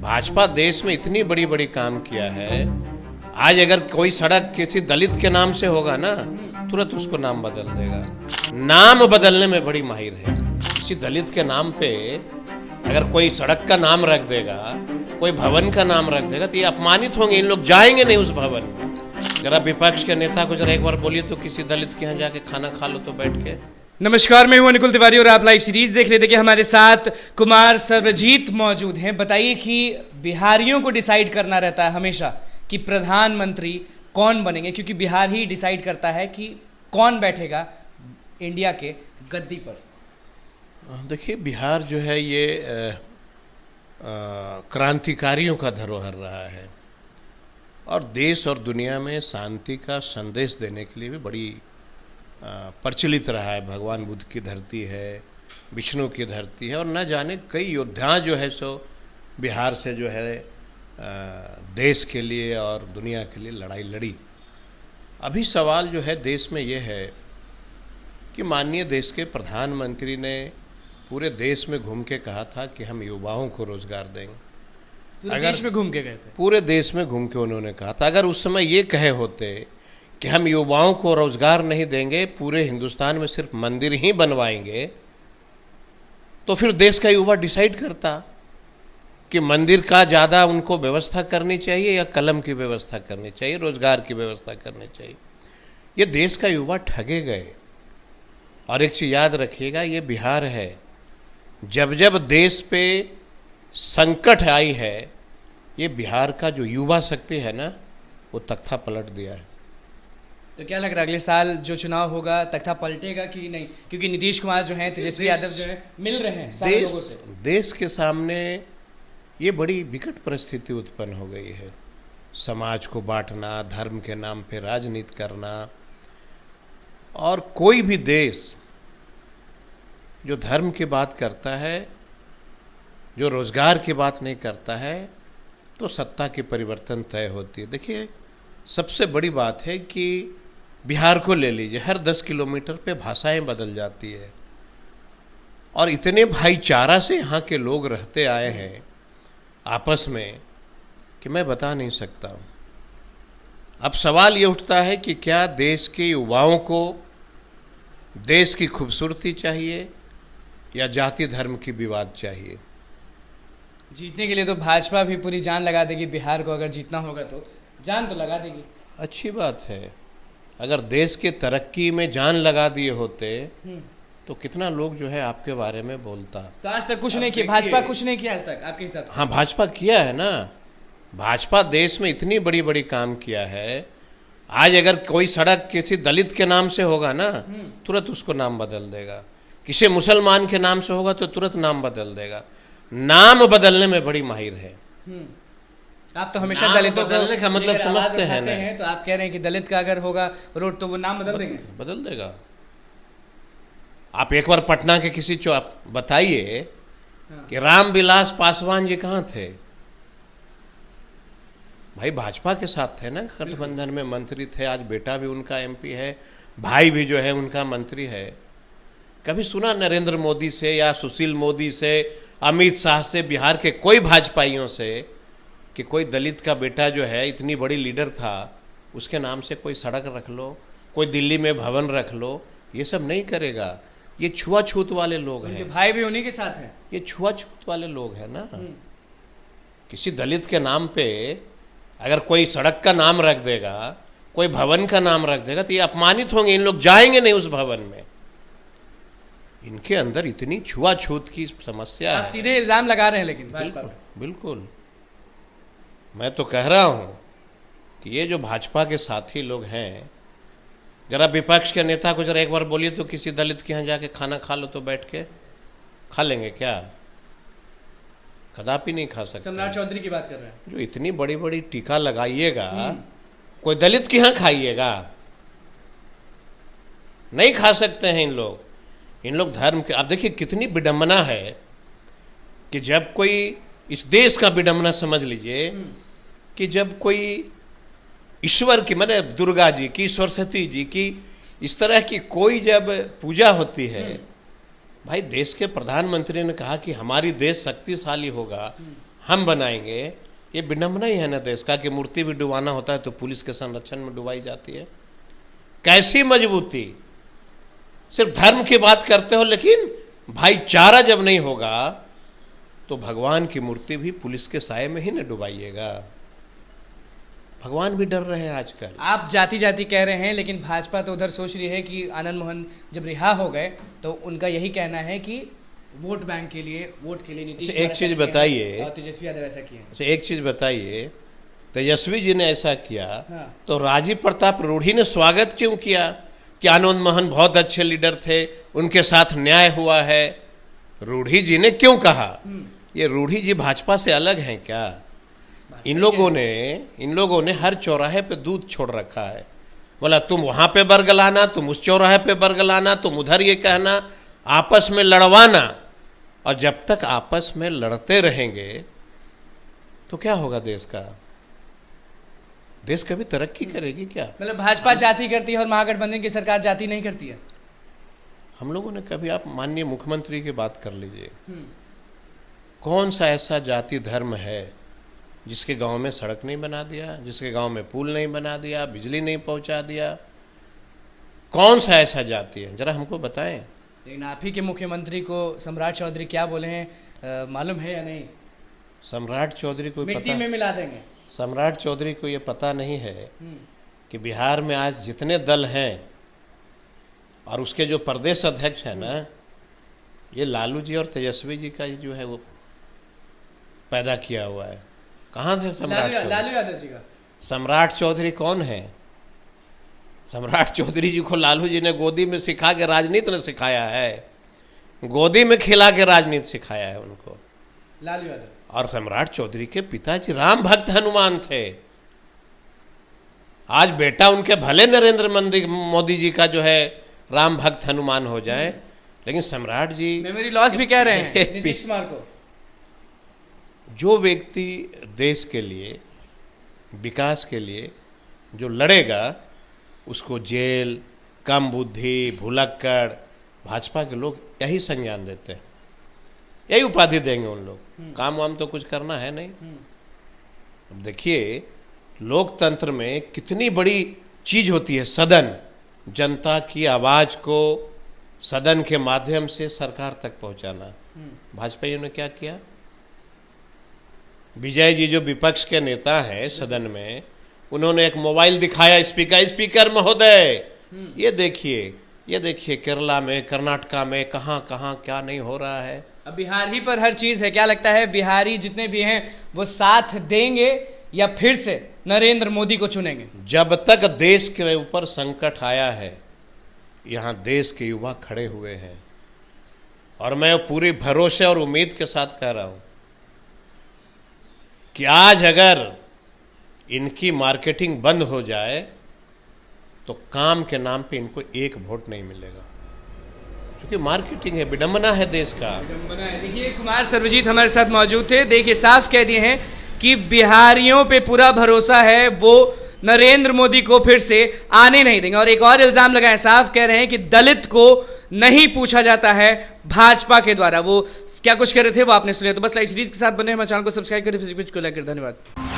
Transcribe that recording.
भाजपा देश में इतनी बड़ी बड़ी काम किया है। आज अगर कोई सड़क किसी दलित के नाम से होगा ना, तुरंत उसको नाम बदल देगा। नाम बदलने में बड़ी माहिर है। किसी दलित के नाम पे अगर कोई सड़क का नाम रख देगा, कोई भवन का नाम रख देगा, तो ये अपमानित होंगे। इन लोग जाएंगे नहीं उस भवन में। जरा विपक्ष के नेता को जरा एक बार बोलिए तो किसी दलित के यहाँ जाके खाना खा लो तो बैठ के। नमस्कार, मैं हूं अनुकुल तिवारी और आप लाइव सीरीज देख रहे थे कि हमारे साथ कुमार सर्वजीत मौजूद हैं। बताइए कि बिहारियों को डिसाइड करना रहता है हमेशा कि प्रधानमंत्री कौन बनेंगे, क्योंकि बिहार ही डिसाइड करता है कि कौन बैठेगा इंडिया के गद्दी पर। देखिए, बिहार जो है ये क्रांतिकारियों का धरोहर रहा है और देश और दुनिया में शांति का संदेश देने के लिए भी बड़ी प्रचलित रहा है। भगवान बुद्ध की धरती है, विष्णु की धरती है और न जाने कई योद्धा जो है सो बिहार से जो है देश के लिए और दुनिया के लिए लड़ाई लड़ी। अभी सवाल जो है देश में ये है कि माननीय देश के प्रधानमंत्री ने पूरे देश में घूम के कहा था कि हम युवाओं को रोजगार देंगे। अगर देश में घूम के गए थे, पूरे देश में घूम के उन्होंने कहा था। अगर उस समय ये कहे होते कि हम युवाओं को रोजगार नहीं देंगे, पूरे हिंदुस्तान में सिर्फ मंदिर ही बनवाएंगे, तो फिर देश का युवा डिसाइड करता कि मंदिर का ज़्यादा उनको व्यवस्था करनी चाहिए या कलम की व्यवस्था करनी चाहिए, रोजगार की व्यवस्था करनी चाहिए। ये देश का युवा ठगे गए। और एक चीज़ याद रखिएगा, ये बिहार है। जब जब देश पे संकट आई है, ये बिहार का जो युवा शक्ति है ना, वो तख्ता पलट दिया है। तो क्या लग रहा है अगले साल जो चुनाव होगा तख्ता पलटेगा कि नहीं? क्योंकि नीतीश कुमार जो हैं, तेजस्वी यादव जो हैं, मिल रहे हैं सारे लोगों से। देश के सामने ये बड़ी विकट परिस्थिति उत्पन्न हो गई है। समाज को बांटना, धर्म के नाम पे राजनीति करना, और कोई भी देश जो धर्म की बात करता है, जो रोजगार की बात नहीं करता है, तो सत्ता की परिवर्तन तय होती है। देखिए, सबसे बड़ी बात है कि बिहार को ले लीजिए, हर 10 किलोमीटर पे भाषाएं बदल जाती है और इतने भाईचारा से यहाँ के लोग रहते आए हैं आपस में कि मैं बता नहीं सकता। अब सवाल ये उठता है कि क्या देश के युवाओं को देश की खूबसूरती चाहिए या जाति धर्म की विवाद चाहिए? जीतने के लिए तो भाजपा भी पूरी जान लगा देगी। बिहार को अगर जीतना होगा तो जान तो लगा देगी। अच्छी बात है। अगर देश के तरक्की में जान लगा दिए होते तो कितना लोग जो है आपके बारे में बोलता। तो आज तक कुछ नहीं किया भाजपा, कुछ नहीं किया आज तक आपके हिसाब से? हाँ, भाजपा किया है ना। भाजपा देश में इतनी बड़ी बड़ी काम किया है। आज अगर कोई सड़क किसी दलित के नाम से होगा ना, तुरंत उसको नाम बदल देगा। किसी मुसलमान के नाम से होगा तो तुरंत नाम बदल देगा। नाम बदलने में बड़ी माहिर है। आप तो हमेशा दलितों बदलने का मतलब समझते हैं ना। तो आप कह रहे हैं कि दलित का अगर होगा रोड तो वो नाम बदल देंगे? बदल देगा। आप एक बार पटना के किसी बताइए कि रामविलास पासवान जी कहाँ थे? भाई भाजपा के साथ थे ना, गठबंधन में मंत्री थे। आज बेटा भी उनका एमपी है, भाई भी जो है उनका मंत्री है। कभी सुना नरेंद्र मोदी से या सुशील मोदी से, अमित शाह से, बिहार के कोई भाजपाइयों से कि कोई दलित का बेटा जो है इतनी बड़ी लीडर था, उसके नाम से कोई सड़क रख लो, कोई दिल्ली में भवन रख लो? ये सब नहीं करेगा। ये छुआछूत वाले लोग हैं। भाई भी उन्हीं के साथ हैं। ये छुआछूत वाले लोग हैं ना। किसी दलित के नाम पे अगर कोई सड़क का नाम रख देगा, कोई भवन का नाम रख देगा, तो ये अपमानित होंगे। इन लोग जाएंगे नहीं उस भवन में। इनके अंदर इतनी छुआछूत की समस्या है। आप सीधे इल्जाम लगा रहे हैं लेकिन बिल्कुल, बिल्कुल। मैं तो कह रहा हूं कि ये जो भाजपा के साथी लोग हैं, जरा विपक्ष के नेता को जरा एक बार बोलिए तो किसी दलित के यहाँ जाके खाना खा लो तो बैठ के। खा लेंगे क्या? कदापि नहीं खा सकते। सम्राट चौधरी की बात कर रहे हैं, जो इतनी बड़ी बड़ी टीका लगाइएगा, कोई दलित के यहाँ खाइएगा? नहीं खा सकते हैं इन लोग। इन लोग धर्म के, आप देखिए कितनी विडंबना है कि जब कोई, इस देश का विडंबना समझ लीजिए कि जब कोई ईश्वर की, माने दुर्गा जी की, सरस्वती जी की, इस तरह की कोई जब पूजा होती है, भाई देश के प्रधानमंत्री ने कहा कि हमारी देश शक्तिशाली होगा, हम बनाएंगे, ये विडंबना ही है ना देश का कि मूर्ति भी डुबाना होता है तो पुलिस के संरक्षण में डुबाई जाती है। कैसी मजबूती, सिर्फ धर्म की बात करते हो लेकिन भाईचारा जब नहीं होगा तो भगवान की मूर्ति भी पुलिस के साए में ही न डुबाइएगा। भगवान भी डर रहे हैं आजकल। आप जाति जाति कह रहे हैं, लेकिन भाजपा तो उधर सोच रही है कि आनंद मोहन जब रिहा हो गए तो उनका यही कहना है कि वोट बैंक के लिए, वोट के लिए नीतीश एक चीज बताइए, और तेजस्वी यादव ऐसा किए। अच्छा एक चीज बताइए, तेजस्वी जी ने ऐसा किया हाँ। तो राजीव प्रताप रूढ़ी ने स्वागत क्यों किया कि आनंद मोहन बहुत अच्छे लीडर थे, उनके साथ न्याय हुआ है। रूढ़ी जी ने क्यों कहा? ये रूढ़ी जी भाजपा से अलग हैं क्या? इन लोगों ने हर चौराहे पे दूध छोड़ रखा है। बोला तुम वहां पे बरगलाना, तुम उस चौराहे पे बरगलाना, तुम उधर ये कहना, आपस में लड़वाना। और जब तक आपस में लड़ते रहेंगे तो क्या होगा देश का? देश कभी तरक्की करेगी क्या? मतलब भाजपा जाति करती है और महागठबंधन की सरकार जाति नहीं करती है। हम लोगों ने कभी, आप माननीय मुख्यमंत्री की बात कर लीजिए, कौन सा ऐसा जाति धर्म है जिसके गांव में सड़क नहीं बना दिया, जिसके गांव में पुल नहीं बना दिया, बिजली नहीं पहुंचा दिया? कौन सा ऐसा जाति है, जरा हमको बताएं। लेकिन आप ही के मुख्यमंत्री को सम्राट चौधरी क्या बोले हैं, मालूम है या नहीं? सम्राट चौधरी को मिट्टी में मिला देंगे। सम्राट चौधरी को ये पता नहीं है कि बिहार में आज जितने दल हैं और उसके जो प्रदेश अध्यक्ष हैं ना, ये लालू जी और तेजस्वी जी का जो है वो पैदा किया हुआ है। कहाँ थे सम्राट? लालू यादव जी का। सम्राट चौधरी कौन है? सम्राट चौधरी जी को लालू जी ने गोदी में सिखा के राजनीति ने सिखाया है, गोदी में खिला के राजनीति सिखाया है उनको, लालू यादव। और सम्राट चौधरी के पिताजी राम भक्त हनुमान थे। आज बेटा उनके भले नरेंद्र मोदी जी का जो है राम भक्त हनुमान हो जाए, लेकिन सम्राट जी मेमोरी लॉस भी कह रहे हैं नीतीश कुमार को। जो व्यक्ति देश के लिए, विकास के लिए जो लड़ेगा उसको जेल, कम बुद्धि, भुलक्कड़, भाजपा के लोग यही संज्ञान देते हैं, यही उपाधि देंगे उन लोग। काम वाम तो कुछ करना है नहीं। अब देखिए लोकतंत्र में कितनी बड़ी चीज होती है सदन, जनता की आवाज को सदन के माध्यम से सरकार तक पहुंचाना। भाजपाइयों ने क्या किया? विजय जी जो विपक्ष के नेता हैं सदन में, उन्होंने एक मोबाइल दिखाया, स्पीकर महोदय ये देखिए केरला में, कर्नाटका में कहां कहां क्या नहीं हो रहा है। अब बिहार ही पर हर चीज है। क्या लगता है बिहारी जितने भी हैं वो साथ देंगे या फिर से नरेंद्र मोदी को चुनेंगे? जब तक देश के ऊपर संकट आया है, यहां देश के युवा खड़े हुए हैं, और मैं पूरी भरोसे और उम्मीद के साथ कह रहा हूं कि आज अगर इनकी मार्केटिंग बंद हो जाए तो काम के नाम पे इनको एक वोट नहीं मिलेगा, क्योंकि मार्केटिंग है, विडंबना है देश का। देखिए कुमार सर्वजीत हमारे साथ मौजूद थे। देखिए साफ कह दिए हैं कि बिहारियों पे पूरा भरोसा है, वो नरेंद्र मोदी को फिर से आने नहीं देंगे। और एक और इल्जाम लगाए, साफ कह रहे हैं कि दलित को नहीं पूछा जाता है भाजपा के द्वारा। वो क्या कुछ कह रहे थे वो आपने सुने। तो बस लाइव सीरीज के साथ बने हमारे चैनल को सब्सक्राइब करें। फिजिक्स को लेकर धन्यवाद।